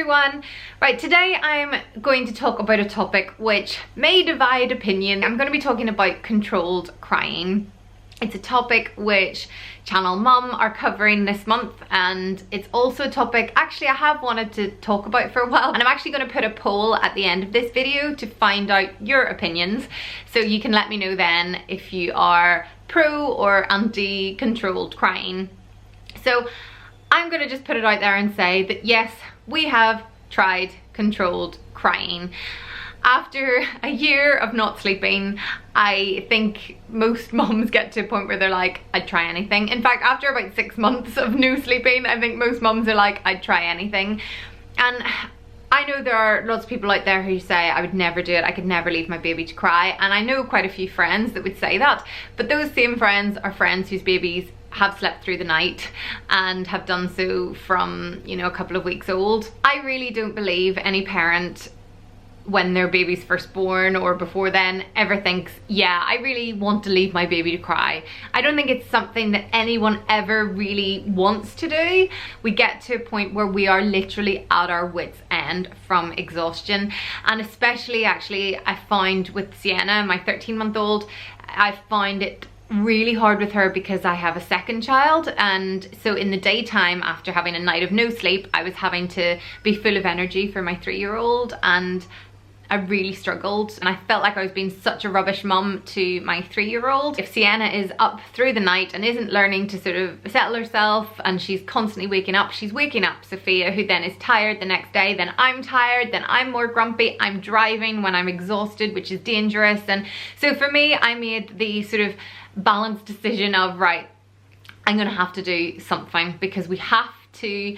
everyone. Right, today I'm going to talk about a topic which may divide opinion. I'm going to be talking about controlled crying. It's a topic which Channel Mum are covering this month, and it's also a topic actually I have wanted to talk about for a while, and I'm actually going to put a poll at the end of this video to find out your opinions, so you can let me know then if you are pro or anti controlled crying. So I'm going to just put it out there and say that yes, we have tried controlled crying. After a year of not sleeping, I think most mums get to a point where they're like, I'd try anything. In fact, after about 6 months of no sleeping, I think most mums are like, I'd try anything. And I know there are lots of people out there who say, I would never do it, I could never leave my baby to cry. And I know quite a few friends that would say that, but those same friends are friends whose babies have slept through the night and have done so from, you know, a couple of weeks old. I really don't believe any parent, when their baby's first born or before then, ever thinks, yeah, I really want to leave my baby to cry. I don't think it's something that anyone ever really wants to do. We get to a point where we are literally at our wits' end from exhaustion. And especially actually, I find with Sienna, my 13-month-old, I find it really hard with her because I have a second child, and so in the daytime after having a night of no sleep, I was having to be full of energy for my 3-year-old, and I really struggled, and I felt like I was being such a rubbish mum to my 3-year-old. If Sienna is up through the night and isn't learning to sort of settle herself, and she's constantly waking up, she's waking up Sophia, who then is tired the next day, then I'm tired, then I'm more grumpy, I'm driving when I'm exhausted, which is dangerous. And so for me, I made the sort of balanced decision of, right, I'm gonna have to do something because we have to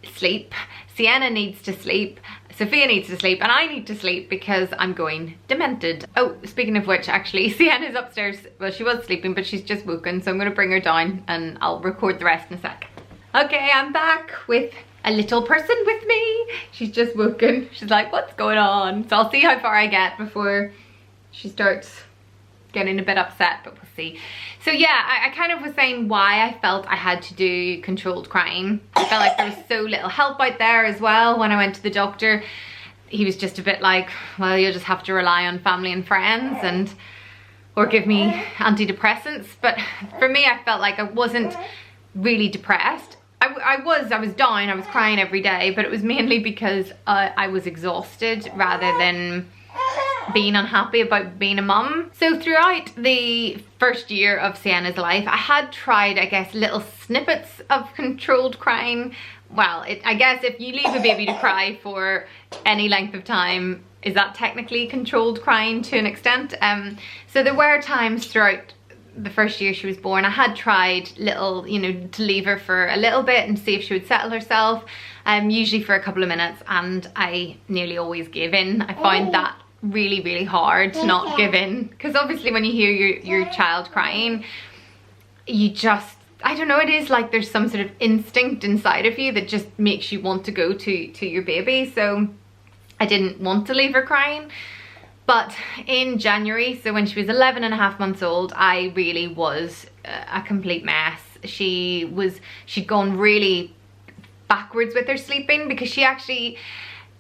sleep. Sienna needs to sleep, Sophia needs to sleep, and I need to sleep because I'm going demented. Oh, speaking of which, actually, Sienna's upstairs. Well, she was sleeping, but she's just woken, so I'm gonna bring her down and I'll record the rest in a sec. Okay, I'm back with a little person with me. She's just woken. She's like, what's going on? So I'll see how far I get before she starts getting a bit upset, but we'll see. So yeah, I kind of was saying why I felt I had to do controlled crying. I felt like there was so little help out there as well. When I went to the doctor, he was just a bit like, well, you'll just have to rely on family and friends, and or give me antidepressants. But for me, I felt like I wasn't really depressed. I was down, I was crying every day, but it was mainly because I was exhausted rather than being unhappy about being a mum. So throughout the first year of Sienna's life, I had tried, I guess, little snippets of controlled crying. Well, I guess if you leave a baby to cry for any length of time, is that technically controlled crying to an extent? So there were times throughout the first year she was born, I had tried little, you know, to leave her for a little bit and see if she would settle herself, usually for a couple of minutes, and I nearly always gave in. I found that really hard to not give in, because obviously when you hear your child crying, you just, I don't know, it is like there's some sort of instinct inside of you that just makes you want to go to your baby. So I didn't want to leave her crying. But in January, so when she was 11.5 months old, I really was a complete mess. She'd gone really backwards with her sleeping, because she actually,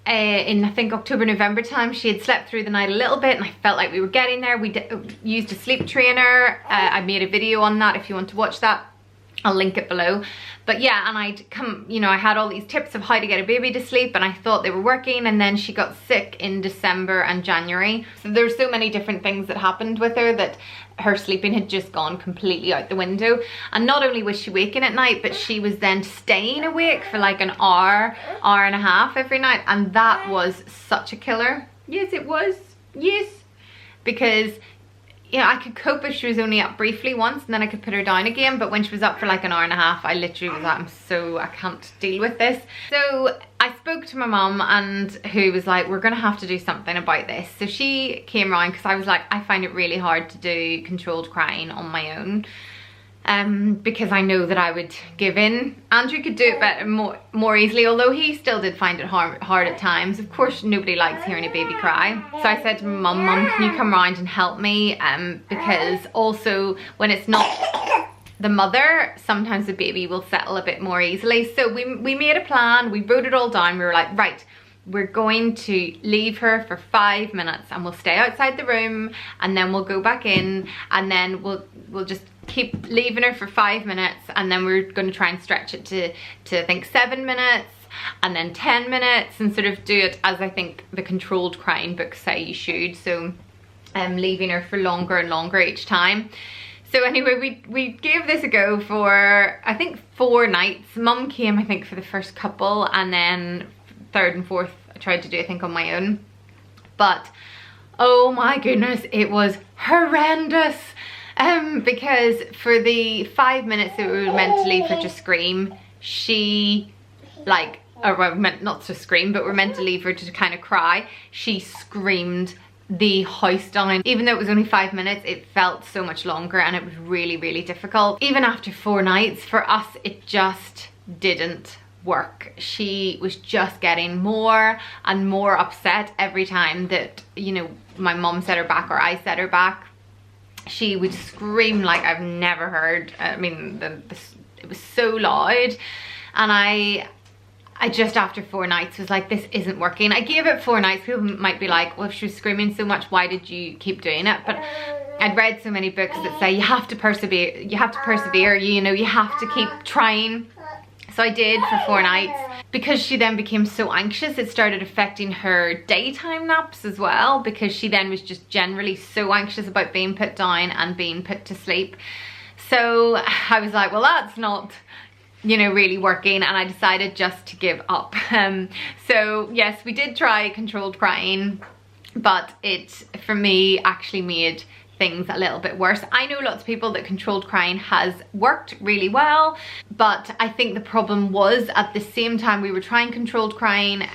in I think October, November time, she had slept through the night a little bit, and I felt like we were getting there. We used a sleep trainer. I made a video on that if you want to watch that. I'll link it below. But yeah, and I had all these tips of how to get a baby to sleep, and I thought they were working, and then she got sick in December and January. So there's so many different things that happened with her that her sleeping had just gone completely out the window. And not only was she waking at night, but she was then staying awake for like an hour and a half every night, and that was such a killer. Yes, it was. Yes. Because yeah, I could cope if she was only up briefly once, and then I could put her down again. But when she was up for like an hour and a half, I literally was like, I can't deal with this. So I spoke to my mum, and who was like, we're gonna have to do something about this. So she came around, because I was like, I find it really hard to do controlled crying on my own. Because I know that I would give in. Andrew could do it better, more easily, although he still did find it hard at times. Of course, nobody likes hearing a baby cry. So I said to my mum, can you come around and help me? Because also when it's not the mother, sometimes the baby will settle a bit more easily. So we made a plan, we wrote it all down. We were like, right, we're going to leave her for 5 minutes and we'll stay outside the room, and then we'll go back in, and then we'll just keep leaving her for 5 minutes, and then we're going to try and stretch it to I think 7 minutes, and then 10 minutes, and sort of do it as I think the controlled crying books say you should. So leaving her for longer and longer each time. So anyway, we gave this a go for I think 4 nights. Mum came I think for the first couple, and then third and fourth I tried to do I think on my own. But oh my goodness, it was horrendous. Because for the 5 minutes that we were meant to leave her to scream, she like, or well, meant not to scream, but we're meant to leave her to kind of cry, she screamed the house down. Even though it was only 5 minutes, it felt so much longer, and it was really, really difficult. Even after 4 nights, for us, it just didn't work. She was just getting more and more upset every time that, you know, my mum set her back or I set her back. She would scream like I've never heard. I mean, it was so loud, and I just after 4 nights was like, this isn't working. I gave it 4 nights. People might be like, well, if she was screaming so much, why did you keep doing it? But I'd read so many books that say you have to persevere, you know, you have to keep trying. So I did for 4 nights. Because she then became so anxious, it started affecting her daytime naps as well, because she then was just generally so anxious about being put down and being put to sleep. So I was like, well, that's not, you know, really working, and I decided just to give up. So yes, we did try controlled crying, but it for me actually made things a little bit worse. I know lots of people that controlled crying has worked really well, but I think the problem was at the same time we were trying controlled crying,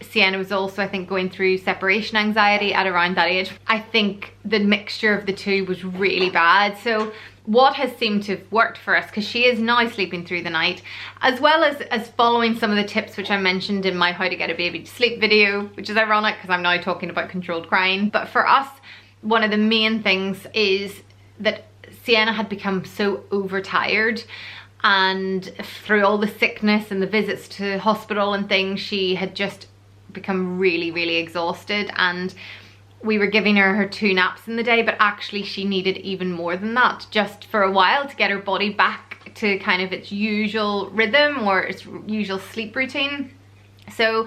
Sienna was also I think going through separation anxiety at around that age. I think the mixture of the two was really bad. So what has seemed to have worked for us, because she is now sleeping through the night, as well as following some of the tips which I mentioned in my how to get a baby to sleep video, which is ironic because I'm now talking about controlled crying. But for us, one of the main things is that Sienna had become so overtired, and through all the sickness and the visits to hospital and things, she had just become really, really exhausted. And we were giving her 2 naps in the day, but actually she needed even more than that, just for a while, to get her body back to kind of its usual rhythm or its usual sleep routine. So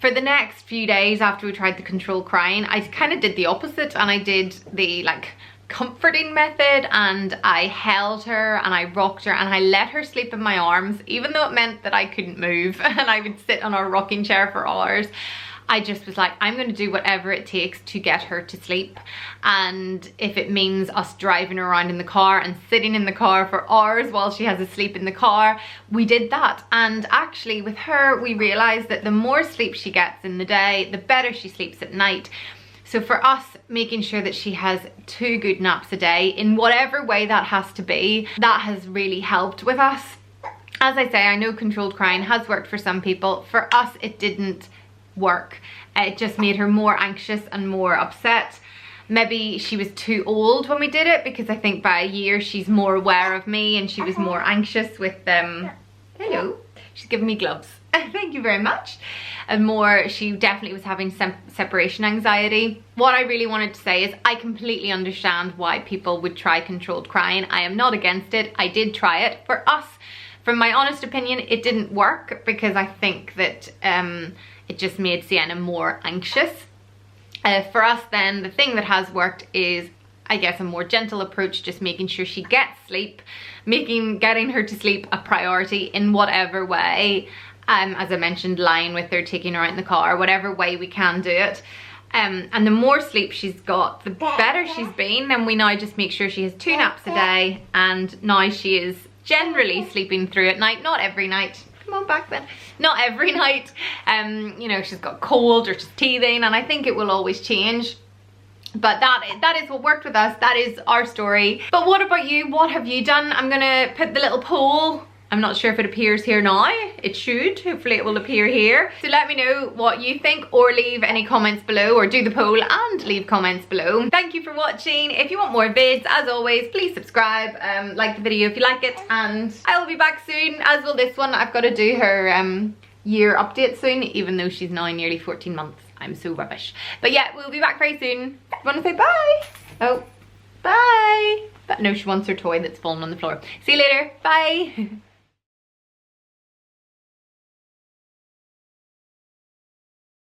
for the next few days after we tried the controlled crying, I kind of did the opposite, and I did the like comforting method, and I held her and I rocked her and I let her sleep in my arms, even though it meant that I couldn't move and I would sit on our rocking chair for hours. I just was like, I'm going to do whatever it takes to get her to sleep, and if it means us driving her around in the car and sitting in the car for hours while she has a sleep in the car, we did that. And actually with her, we realized that the more sleep she gets in the day, the better she sleeps at night. So for us, making sure that she has 2 good naps a day, in whatever way that has to be, that has really helped with us. As I say, I know controlled crying has worked for some people. For us, it didn't work. It just made her more anxious and more upset. Maybe she was too old when we did it, because I think by a year she's more aware of me and she was more anxious with hello, she's giving me gloves. Thank you very much. And more, she definitely was having separation anxiety. What I really wanted to say is I completely understand why people would try controlled crying. I am not against it. I did try it. For us, from my honest opinion, it didn't work, because I think that it just made Sienna more anxious. For us then, the thing that has worked is, I guess, a more gentle approach, just making sure she gets sleep, getting her to sleep a priority in whatever way. As I mentioned, lying with her, taking her out in the car, whatever way we can do it. And the more sleep she's got, the better she's been. And we now just make sure she has 2 naps a day, and now she is generally sleeping through at night. Not every night. Come on back then. Not every night. You know, she's got cold or she's teething, and I think it will always change. But that is what worked with us. That is our story. But what about you? What have you done? I'm gonna put the little poll I'm not sure if it appears here now. It should, hopefully it will appear here. So let me know what you think, or leave any comments below, or do the poll and leave comments below. Thank you for watching. If you want more vids, as always, please subscribe, like the video if you like it, and I will be back soon, as will this one. I've got to do her year update soon, even though she's now nearly 14 months. I'm so rubbish. But yeah, we'll be back very soon. Want to say bye? Oh, bye. But no, she wants her toy that's fallen on the floor. See you later. Bye.